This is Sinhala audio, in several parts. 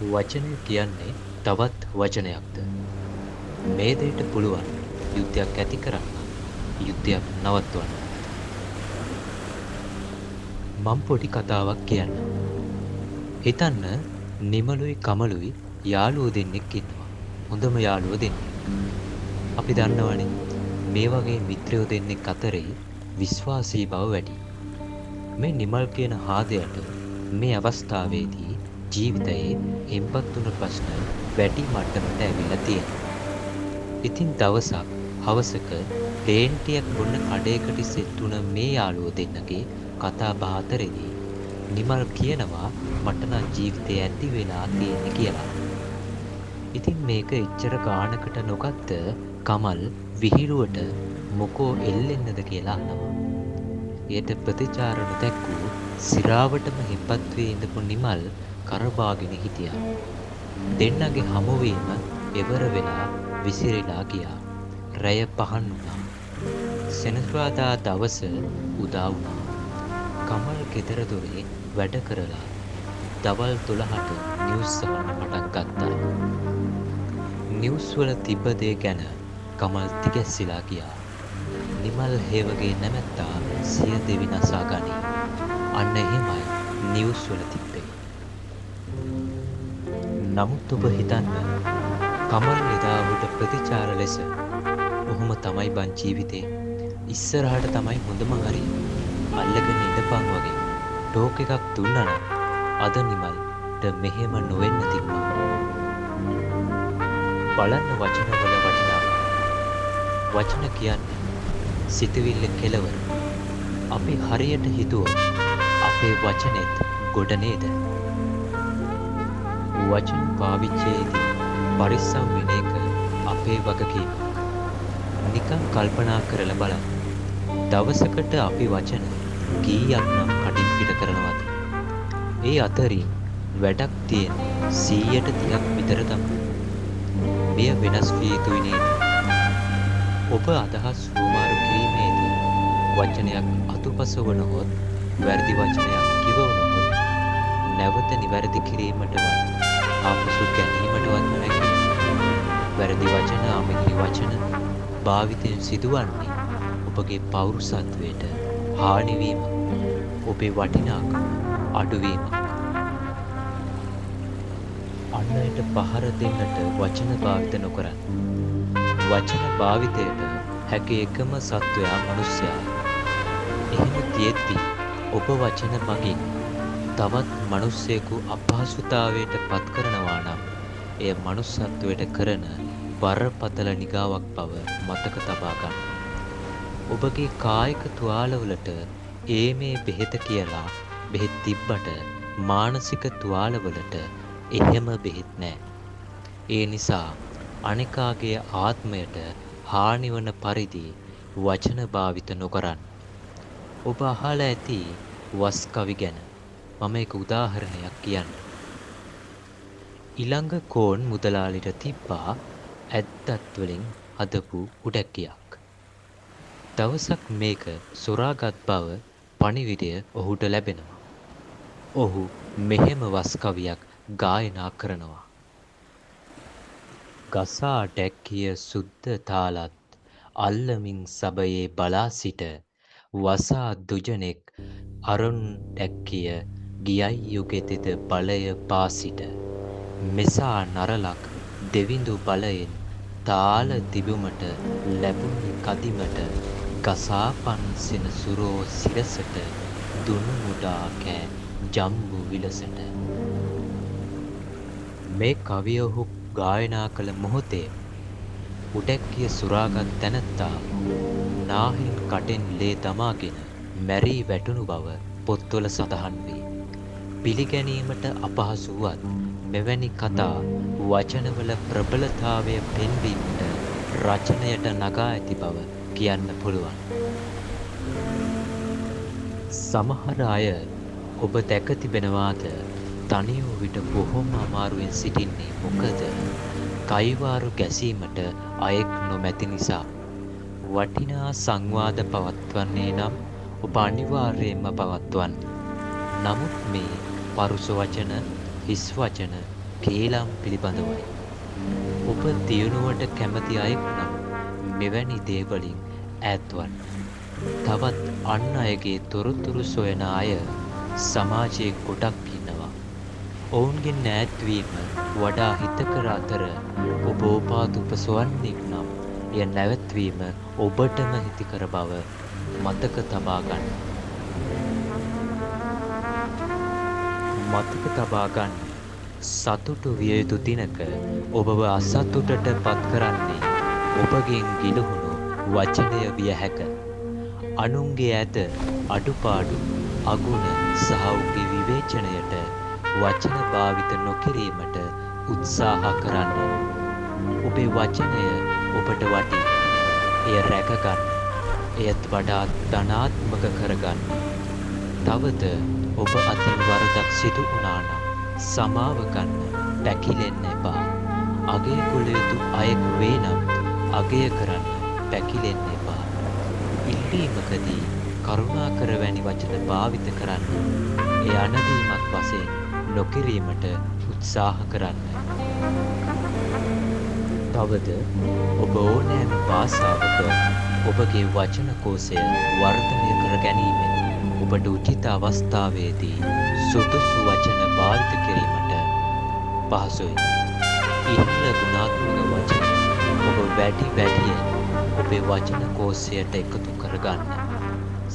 වචනය කියන්නේ තවත් වචනයක්ද? මේ දෙයට පුළුවන් යුද්ධයක් ඇති කරන්නත් යුද්ධයක් නවත්වන්නත්. මං පොඩි කතාවක් කියන්නම්. හිතන්න නිමලුයි කමලුයි යාළුවෝ දෙන්නෙක් ඉන්නවා. හොඳම යාළුවෝ දෙන්නෙක්. අපි දන්නවනේ මේ වගේ මිත්‍රයෝ දෙන්නෙක් අතරේ විශ්වාසී බව වැඩි. මේ නිමල් කියන හාදයට මේ අවස්ථාවේදී ජීවිතයේ හෙම්පත් වුණ ප්‍රශ්න වැඩි මට්ටමට ඇවිල්ලා තියෙනවා. ඉතින් දවසක් හවසක ලේන්ටියක් බොන්න කඩේකට සෙට් වුණ මේ යාළුවෝ දෙන්නගේ කතා බහ අතරේදී නිමල් කියනවා මට නම් ජීවිතේ ඇති වෙලා තියෙන්නේ කියලා. ඉතින් මේක එච්චර ගානකට නොගත්ත කමල් විහිළුවට මොකෝ එල්ලෙන්නද කියලා අහනවා. එයට ප්‍රතිචාර නොදැක්වූ සිරාවටම හෙම්පත් වී ඉඳපු නිමල් කරබාගෙන හිටියා. දෙන්නගේ හමුවීම එවර වෙලා විසිරිලා ගියා. රැය පහන් වුණා. සෙනසුරාදා දවස උදා වුණා. කමල් ගෙදර දොරේ වැඩ කරලා දවල් 12ට නිවුස් අහන්න පටන් ගත්තා. නිවුස් වල තිබ්බ දේ ගැන කමල් තිගැස්සිලා ගියා. නිමල් හේවගේ නැමැත්තා සිය දෙවි නසා ගනී. අන්න එහෙමයි නිවුස් වල තිබ්බේ. නමුත් ඔබ හිතන්න කමල් එදාවට ප්‍රතිචාර ලෙස ඔහොම තමයි බං ජීවිතේ. ඉස්සරහට තමයි හොඳම හරිය. අල්ලගෙන ඉඳපන් වගේ ටෝක් එකක් දුන්නා නම් අද නිමල්ට මෙහෙම නොවෙන්න තිබ්බා. බලන්න වචනවල වටිනාකම. වචන කියන්නේ සිතවිල්ල කෙලවර. අපි හරියට හිතුවොත් අපේ වචනේත් ගොඩ නේද? වචන පාවිච්චියේදී පරිස්සම් වෙන එක අපේ වගකීමක්. නිකන් කල්පනා කරලා බලන්න. දවසකට අපි වචන කීයක් නම් කටින් පිට කරනවද? ඒ අතරින් වැඩක් තියෙන්නේ 100%ක් විතර තමයි. මෙය වෙනස් විය යුතුයි නේද? ඔබ අදහස් හුමාරු කිරීමේදී වචනයක් අතුපස වනහොත්, වැරදි වචනයක් කිවවනහොත් නැවත නිවැරදි කිරීමටවත් ආපසු ගැනීමටවත් නොහැකි. වැරදි වචන, අමිහිරි වචන භාවිතයෙන් සිදුවන්නේ ඔබගේ පෞරුෂත්වයට හානිවීම, ඔබේ වටිනාකම අඩුවීම. අන් අයට පහර දෙන්නට වචන භාවිත නොකරන්න. වචන භාවිතයට හැකි එකම සත්වයා මනුස්සයා. එහෙම තියෙද්දි ඔබ වචන මගින් තවත් මනුස්සයෙකු අපහසුතාවයට පත් කරනවා නම් එය මනුස්සත්වයට කරන බරපතල නිගාවක් බව මතක තබා ගන්න. ඔබගේ කායික තුවාලවලට මේ බෙහෙත කියලා බෙහෙත් තිබ්බට මානසික තුවාලවලට එහෙම බෙහෙත් නැහැ. ඒ නිසා අනිකාගේ ආත්මයට හානිවන පරිදි වචන භාවිත නොකරන්න. ඔබ අහලා ඇති වස් කවි ගැන මම එක උදාහරණයක් කියන්න. ඊළඟ කෝන් මුදලාලිට තිබ්බා ඇත්තත් වලින් හදපු උඩැක්කියක්. දවසක් මේක සොරාගත් බව පණිවිඩය ඔහුට ලැබෙනවා. ඔහු මෙහෙම වස් කවියක් ගායනා කරනවා. ගසා ඩැක්කිය සුද්ධ තාලත් අල්ලමින් සබයේ බලා සිට වසා දුජනෙක් අරුන් ඩැක්කිය ගියයි යුගෙතෙද බලය පාසිට මෙසා නරලක් දෙවිඳු බලයෙන් තාල තිබුමට ලැබුණි කදිමට ගසා පන්සෙන සුරෝ සිරසට දුනු මුඩා කෑ ජම්බු විලසට. මේ කවිය ඔහු ගායනා කළ මොහොතේ උඩැක්කිය සුරාගත් තැනැත්තා නාහින් කටෙන් ලේ දමාගෙන මැරී වැටුණු බව පොත්වල සඳහන් වේ. පිළිගැනීමට අපහසු වුවත් මෙවැනි කතා වචනවල ප්‍රබලතාවය පෙන්වීමට රචනයට නගා ඇති බව කියන්න පුළුවන්. සමහර අය ඔබ දැක තිබෙනවාද තනි වූ විට බොහොම අමාරුවෙන් සිටින්නේ මොකද? කයිවාරු ගැසීමට අයෙක් නොමැති නිසා. වටිනා සංවාද පවත්වන්නේ නම් ඔබ අනිවාර්යයෙන්ම පවත්වන්න. නමුත් මේ පරුෂ වචන, හිස් වචන, කේලම් පිළිබඳවයි. ඔබ දියුණුවට කැමති අයෙකු නම් මෙවැනි දේවලින් ඈත්වන්න. තවත් අන් අයගේ තොරතුරු සොයන අය සමාජයේ ගොඩක් ඉන්නවා. ඔවුන්ගෙන් ඈත්වීම වඩා හිතකර අතර ඔබ ඕපාදුප සොයන්නෙක් නම් එය නැවැත්වීම ඔබටම හිතිකර බව මතක තබා ගන්න. මතක තබා ගන්න. සතුටු විය යුතු දිනක ඔබව අසතුටට පත් කරන්නේ ඔබගෙන් ගිලහුණු වචනය විය හැක. අනුන්ගේ ඇත අඩුපාඩු අගුණ සහ ඔහුගේ විවේචනයට වචන භාවිත නොකිරීමට උත්සාහ කරන්න. ඔබේ වචනය ඔබට වටී. එය රැකගන්න. එයත් වඩා ධනාත්මක කරගන්න. තවද ඔබ අතින් වරදක් සිදු වුණා නම් සමාව ගන්න, පැකිලෙන්න එපා. අගය කළ යුතු අයෙකු වේ නම් අගය කරන්න, පැකිලෙන්න එපා. ඉල්ලීමකදී කරුණාකර වැනි වචන භාවිත කරන්න. ඒ අනදීමක් වශයෙන් නොකිරීමට උත්සාහ කරන්න. තවද ඔබ ඕනෑම භාෂාවක ඔබගේ වචන කෝෂය වර්ධනය කර ගැනීමෙන් ඔබට උචිත අවස්ථාවේදී සුදුසු වචන භාවිත කිරීමට පහසුයි. ඉහළ ගුණාත්මක වචන ඔබ වැඩියෙන් ඔබේ වචන කෝෂයට එකතු කරගන්න.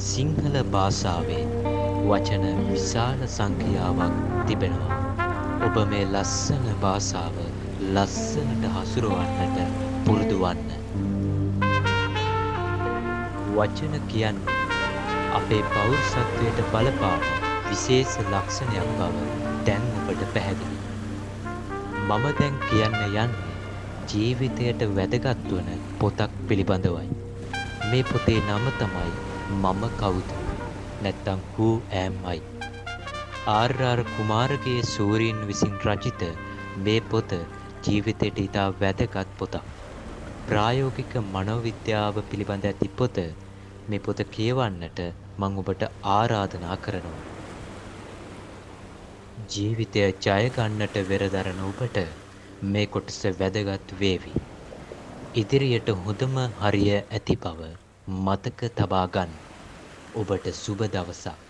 සිංහල භාෂාවේ වචන විශාල සංඛ්‍යාවක් තිබෙනවා. ඔබ මේ ලස්සන භාෂාව ලස්සනට හසුරවන්නට පුරුදු වන්න. වචන කියන්නේ අපේ පෞරුෂත්වයට බලපාන විශේෂ ලක්ෂණයක් බව දැන් ඔබට පැහැදිලි. මම දැන් කියන්න යන්නේ ජීවිතයට වැදගත් වන පොතක් පිළිබඳවයි. මේ පොතේ නම තමයි මම කවුද? නැත්නම් Who am I? ආර්.ආර්. කුමාරගේ සූරීන් විසින් රචිත මේ පොත ජීවිතයට ඉතා වැදගත් පොතක්. ප්‍රායෝගික මනෝවිද්‍යාව පිළිබඳ ඇති පොත. මේ පොත කියවන්නට මම ඔබට ආරාධනා කරනවා. ජීවිතය ජය ගන්නට වෙරදරන ඔබට මේ කොටස වැදගත් වේවි. ඉදිරියට හොඳම හරිය ඇති බව මතක තබා ගන්න. ඔබට සුබ දවසක්.